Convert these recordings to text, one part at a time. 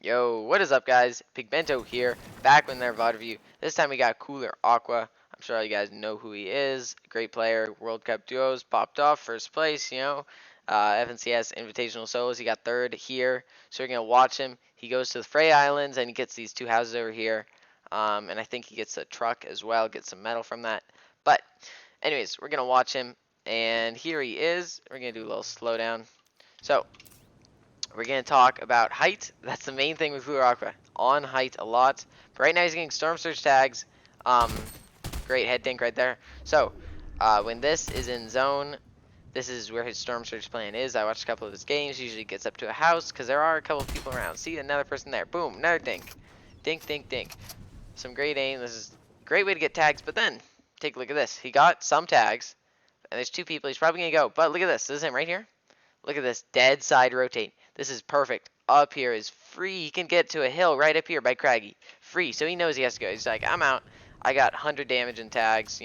Yo, what is up guys? Pigmento here, back with another VOD review. This time we got Cooler Aqua. I'm sure all you guys know who he is. Great player, World Cup duos, popped off, first place, FNCS Invitational Solos, he got third here. So we're going to watch him. He goes to the Frey Islands and he gets these two houses over here. And I think he gets a truck as well, gets some metal from that. But anyways, we're going to watch him. And here he is. We're going to do a little slowdown. So we're going to talk about height. That's the main thing with Cooler Aqua. On height a lot. But right now he's getting Storm Surge tags. Great head dink right there. So, when this is in zone, this is where his Storm Surge plan is. I watched a couple of his games. Usually gets up to a house because there are a couple of people around. See, another person there. Boom, another dink. Dink, dink, dink. Some great aim. This is a great way to get tags. But then, take a look at this. He got some tags. And there's two people. He's probably going to go. But look at this. This is him right here. Look at this. Dead side rotate. This is perfect. Up here is free. He can get to a hill right up here by Craggy. Free. So he knows he has to go. He's like, I'm out. I got 100 damage and tags.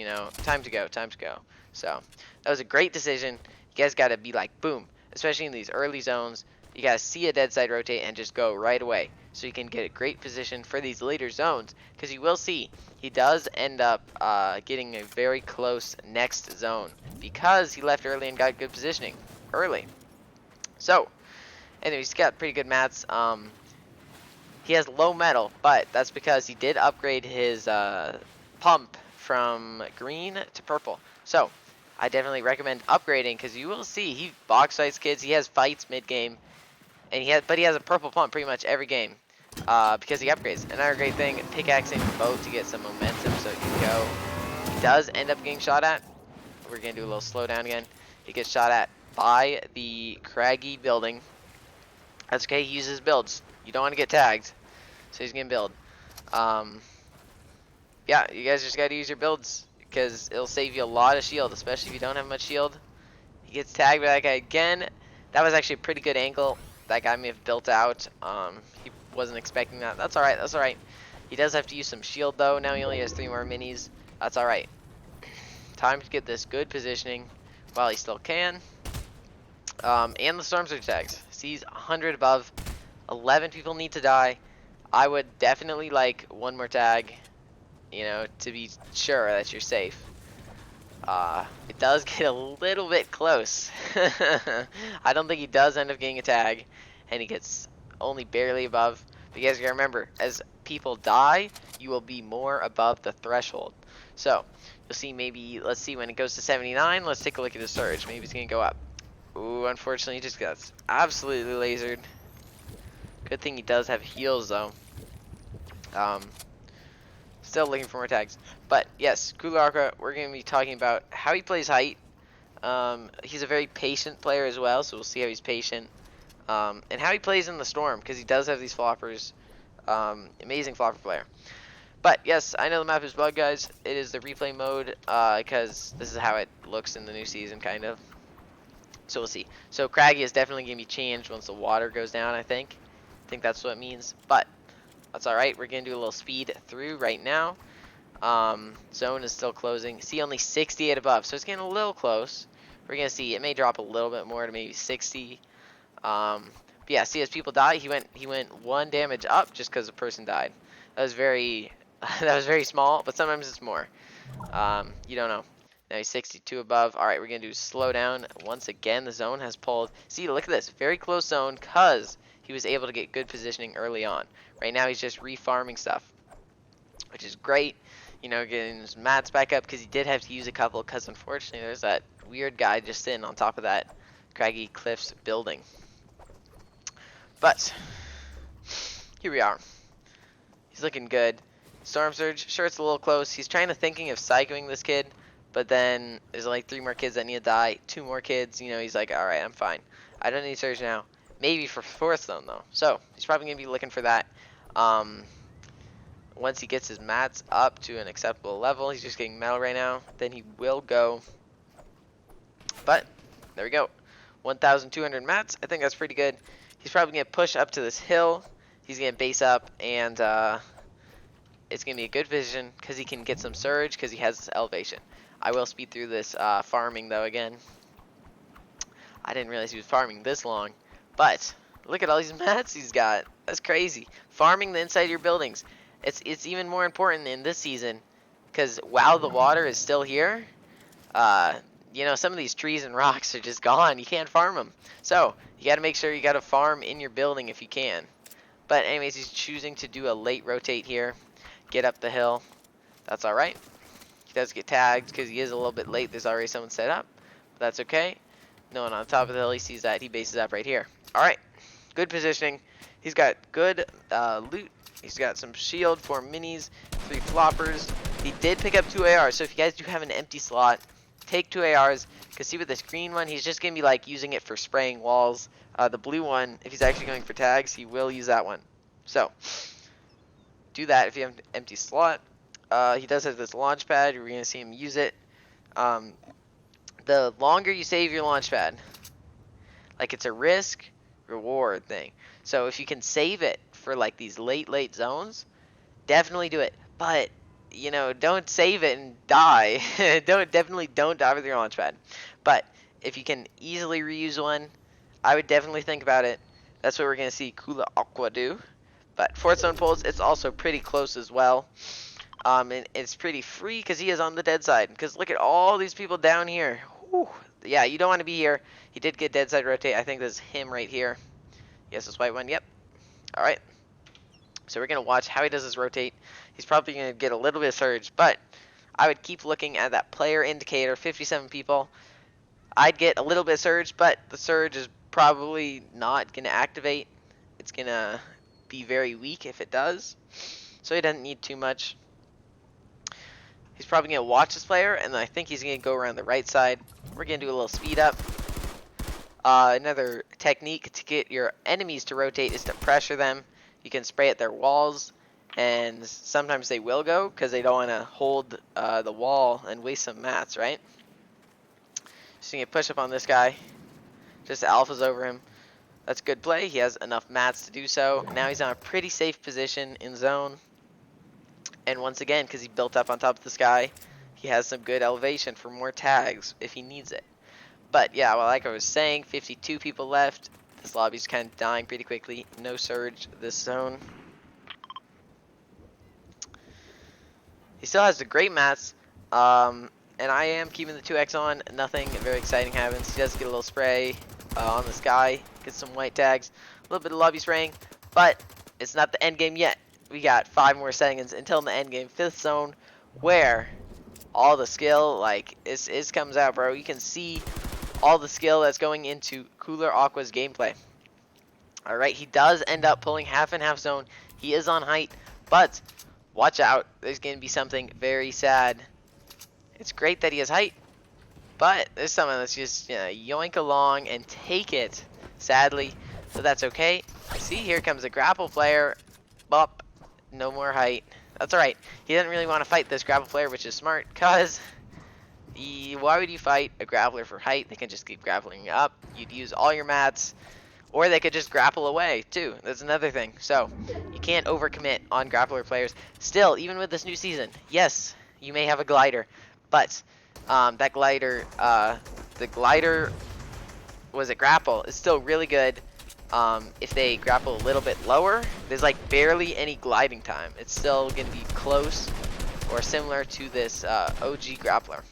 Time to go. Time to go. So that was a great decision. You guys got to be like, boom. Especially in these early zones. You got to see a dead side rotate and just go right away. So you can get a great position for these later zones. Because you will see, he does end up getting a very close next zone. Because he left early and got good positioning early. So, anyways, he's got pretty good mats. He has low metal, but that's because he did upgrade his pump from green to purple. So, I definitely recommend upgrading because you will see he box fights kids. He has fights mid game, and he has a purple pump pretty much every game because he upgrades. Another great thing, pickaxing the boat to get some momentum so it can go. He does end up getting shot at. We're gonna do a little slowdown again. He gets shot at by the craggy building. That's okay, he uses builds. You don't want to get tagged. So he's gonna build. Yeah, you guys just gotta use your builds because it'll save you a lot of shield, especially if you don't have much shield. He gets tagged by that guy again. That was actually a pretty good angle. That guy may have built out. He wasn't expecting that. That's alright, that's alright. He does have to use some shield though. Now he only has 3 more minis. That's alright. Time to get this good positioning while he still can. And the Storm Surge tags. Sees 100 above. 11 people need to die. I would definitely like one more tag, to be sure that you're safe. It does get a little bit close. I don't think he does end up getting a tag, and he gets only barely above. But you guys gotta remember, as people die, you will be more above the threshold. So, you'll see maybe, let's see, when it goes to 79, let's take a look at the surge. Maybe it's gonna go up. Ooh, unfortunately, he just got absolutely lasered. Good thing he does have heals, though. Still looking for more tags. But, yes, Cooler Aqua, we're going to be talking about how he plays height. He's a very patient player as well, so we'll see how he's patient. And how he plays in the storm, because he does have these floppers. Amazing flopper player. But, yes, I know the map is bugged, guys. It is the replay mode, because this is how it looks in the new season, kind of. So we'll see. So Craggy is definitely going to be changed once the water goes down, I think. I think that's what it means. But that's alright. We're going to do a little speed through right now. Zone is still closing. See, only 68 above. So it's getting a little close. We're going to see. It may drop a little bit more to maybe 60. But yeah, see, as people die, he went 1 damage up just because a person died. That was very small, but sometimes it's more. You don't know. Now he's 62 above. Alright, we're going to do slow down. Once again, the zone has pulled. See, look at this. Very close zone because he was able to get good positioning early on. Right now, he's just refarming stuff, which is great. Getting his mats back up because he did have to use a couple because, unfortunately, there's that weird guy just sitting on top of that craggy cliffs building. But here we are. He's looking good. Storm Surge, sure, it's a little close. He's thinking of psychoing this kid. But then there's like 3 more kids that need to die. 2 more kids. He's like, alright, I'm fine. I don't need surge now. Maybe for 4th zone, though. So, he's probably going to be looking for that. Once he gets his mats up to an acceptable level, he's just getting metal right now. Then he will go. But, there we go. 1,200 mats. I think that's pretty good. He's probably going to push up to this hill. He's going to base up. And, it's going to be a good vision because he can get some surge because he has this elevation. I will speed through this farming, though, again. I didn't realize he was farming this long. But, Look at all these mats he's got. That's crazy. Farming the inside of your buildings. It's even more important in this season, because while the water is still here, you know, some of these trees and rocks are just gone. You can't farm them. So you got to make sure you got to farm in your building if you can. But anyways, he's choosing to do a late rotate here. Get up the hill. That's all right. He does get tagged because he is a little bit late. There's already someone set up. But that's okay. No one on top of the hill. He sees that. He bases up right here. All right. Good positioning. He's got good loot. He's got some shield, 4 minis, 3 floppers. He did pick up 2 ARs. So if you guys do have an empty slot, take 2 ARs. Because see with this green one, he's just going to be like using it for spraying walls. The blue one, if he's actually going for tags, he will use that one. So do that if you have an empty slot. He does have this launch pad. We're going to see him use it. The longer you save your launch pad, like it's a risk reward thing. So if you can save it for like these late zones, definitely do it. But you know, don't save it and die. Definitely don't die with your launch pad. But if you can easily reuse one, I would definitely think about it. That's what we're gonna see Kula Aqua do. But fourth zone pulls, it's also pretty close as well. And it's pretty free because he is on the dead side. Because look at all these people down here. Whew. Yeah, you don't want to be here. He did get dead side rotate. I think this is him right here. Yes, this white one. Yep. All right. So we're going to watch how he does his rotate. He's probably going to get a little bit of surge, but I would keep looking at that player indicator, 57 people. I'd get a little bit of surge, but the surge is probably not going to activate. It's going to be very weak if it does, so he doesn't need too much. He's probably going to watch this player, and I think he's going to go around the right side. We're going to do a little speed up. Another technique to get your enemies to rotate is to pressure them. You can spray at their walls, and sometimes they will go because they don't want to hold the wall and waste some mats, right? Just going to push up on this guy. Just alphas over him. That's good play. He has enough mats to do so. Now he's on a pretty safe position in zone. And once again, because he built up on top of this guy, he has some good elevation for more tags if he needs it. But yeah, well, like I was saying, 52 people left. This lobby's kind of dying pretty quickly. No surge this zone. He still has the great mats. And I am keeping the 2x on. Nothing very exciting happens. He does get a little spray on this guy. Gets some white tags. A little bit of lobby spraying. But it's not the end game yet. We got 5 more seconds until the end game. 5th zone, where all the skill, like, is comes out, bro. You can see all the skill that's going into Cooler Aqua's gameplay. Alright, he does end up pulling half and half zone. He is on height, but watch out. There's going to be something very sad. It's great that he has height, but there's someone that's just yoink along and take it, sadly. So that's okay. See, here comes a grapple player. Bop. No more height. That's alright. He doesn't really want to fight this grapple player, which is smart, because why would you fight a grappler for height? They can just keep grappling up. You'd use all your mats, or they could just grapple away, too. That's another thing. So, you can't overcommit on grappler players. Still, even with this new season, yes, you may have a glider, but that glider, the glider, was it grapple, is still really good. If they grapple a little bit lower, there's like barely any gliding time. It's still going to be close or similar to this OG grappler.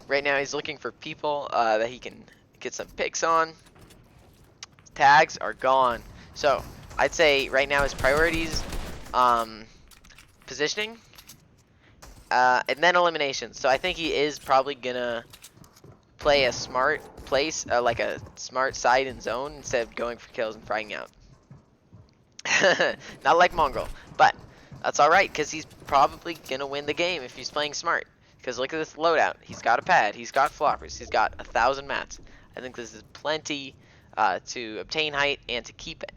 Right now he's looking for people that he can get some picks on. Tags are gone. So I'd say right now his priorities, positioning, and then eliminations. So I think he is probably gonna play a smart place, like a smart side and zone, instead of going for kills and frying out. Not like Mongrel, but that's alright, because he's probably gonna win the game if he's playing smart. Because look at this loadout. He's got a pad, he's got floppers, he's got 1,000 mats. I think this is plenty to obtain height and to keep it,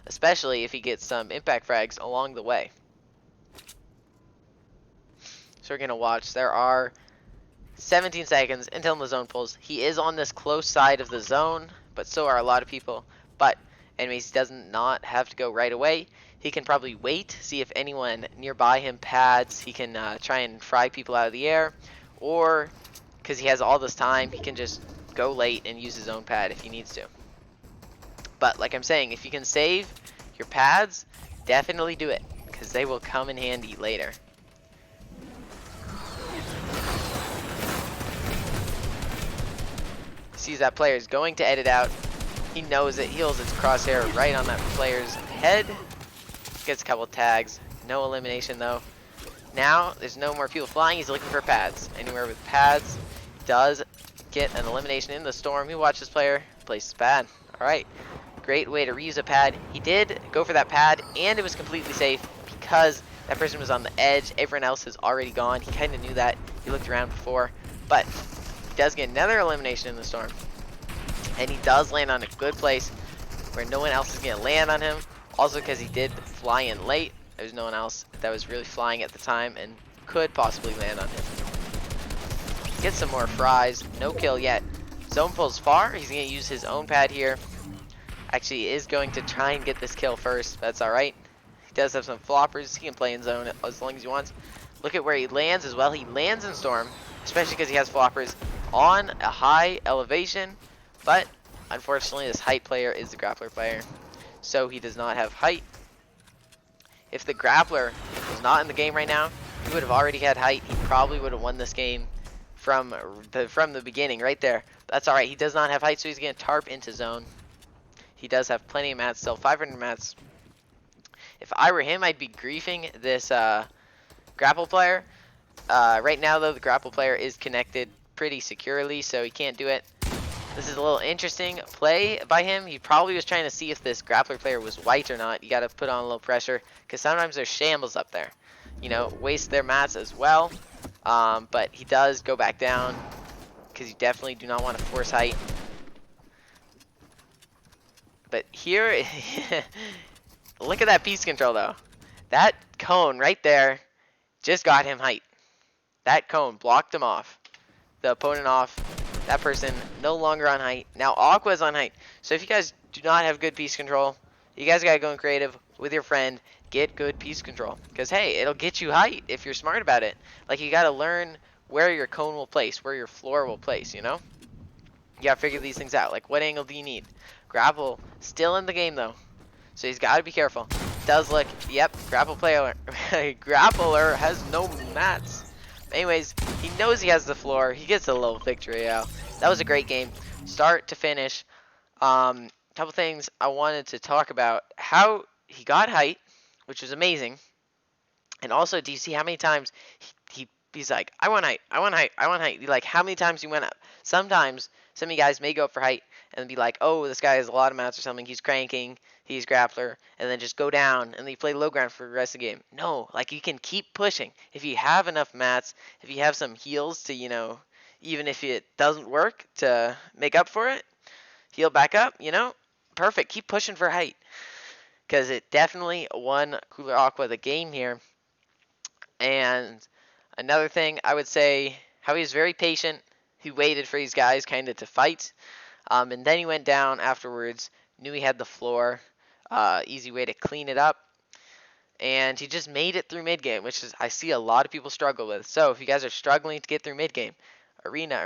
especially if he gets some impact frags along the way. So we're going to watch. There are 17 seconds until the zone pulls. He is on this close side of the zone, but so are a lot of people. But anyways, he does not have to go right away. He can probably wait, see if anyone nearby him pads. He can try and fry people out of the air, or because he has all this time, he can just go late and use his own pad if he needs to. But like I'm saying, if you can save your pads, definitely do it, because they will come in handy later. Sees that player is going to edit out. He knows it, heals its crosshair right on that player's head. Gets a couple tags. No elimination though. Now, there's no more people flying. He's looking for pads. Anywhere with pads does get an elimination in the storm. He watches player, places pad. Alright. Great way to reuse a pad. He did go for that pad, and it was completely safe because that person was on the edge. Everyone else is already gone. He kind of knew that. He looked around before. But he does get another elimination in the storm. And he does land on a good place where no one else is going to land on him. Also because he did fly in late. There's no one else that was really flying at the time and could possibly land on him. Get some more fries. No kill yet. Zone pulls far. He's going to use his own pad here. Actually, he is going to try and get this kill first. That's alright. He does have some floppers. He can play in zone as long as he wants. Look at where he lands as well. He lands in storm, especially because he has floppers on a high elevation. But unfortunately, this height player is the grappler player, so he does not have height. If the grappler was not in the game right now, he would have already had height. He probably would have won this game from the beginning right there. That's alright. He does not have height, so he's going to tarp into zone. He does have plenty of mats, still 500 mats. If I were him, I'd be griefing this grapple player. Right now, though, the grapple player is connected pretty securely, so he can't do it. This is a little interesting play by him. He probably was trying to see if this grappler player was white or not. You got to put on a little pressure, because sometimes there's shambles up there. You know, waste their mats as well. But he does go back down, because you definitely do not want to force height. But here, look at that piece control, though. That cone right there just got him height. That cone blocked him off. The opponent off. That person no longer on height. Now Aqua's on height. So if you guys do not have good piece control, you guys gotta go in creative with your friend. Get good piece control. Because hey, it'll get you height if you're smart about it. Like, you gotta learn where your cone will place, where your floor will place, you know? You gotta figure these things out. Like, what angle do you need? Grapple still in the game though, so he's gotta be careful. Does look, yep, grapple player, grappler has no mats. Anyways, he knows he has the floor. He gets a little victory out. That was a great game, start to finish. Couple things I wanted to talk about: how he got height, which was amazing, and also, do you see how many times he's like, I want height, I want height, I want height. Like, how many times he went up? Sometimes some of you guys may go up for height and be like, oh, this guy has a lot of mats or something. He's cranking, he's grappler, and then just go down and then you play low ground for the rest of the game. No, like, you can keep pushing. If you have enough mats, if you have some heals to, you know, even if it doesn't work, to make up for it, heal back up, you know, perfect. Keep pushing for height, because it definitely won Cooler Aqua the game here. And another thing I would say, how he was very patient. He waited for these guys kind of to fight. And then he went down afterwards, knew he had the floor. Easy way to clean it up. And he just made it through mid-game, which is, I see a lot of people struggle with. So if you guys are struggling to get through mid-game, arena,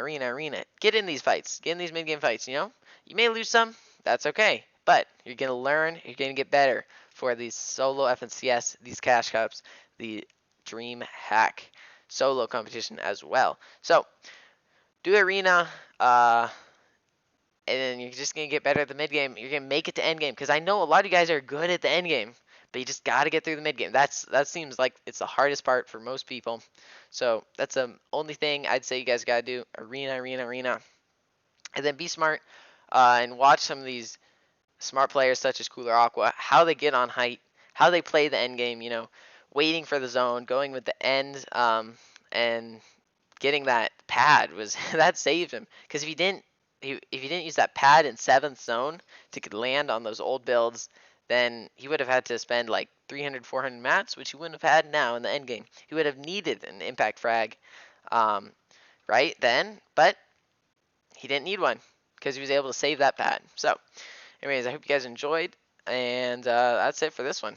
get in these fights. Get in these mid-game fights, you know? You may lose some. That's okay. But you're going to learn. You're going to get better for these solo FNCS, these cash cups, the Dream Hack solo competition as well. So do arena, and then you're just gonna get better at the mid game. You're gonna make it to end game, because I know a lot of you guys are good at the end game, but you just gotta get through the mid game. That seems like it's the hardest part for most people. So that's the only thing I'd say you guys gotta do: arena, and then be smart, and watch some of these smart players such as Cooler Aqua, how they get on height, how they play the end game. You know, waiting for the zone, going with the end, and getting that pad was that saved him. Because if he didn't use that pad in 7th zone to land on those old builds, then he would have had to spend like 300, 400 mats, which he wouldn't have had now in the end game. He would have needed an impact frag, right then, but he didn't need one because he was able to save that pad. So, anyways, I hope you guys enjoyed, and that's it for this one.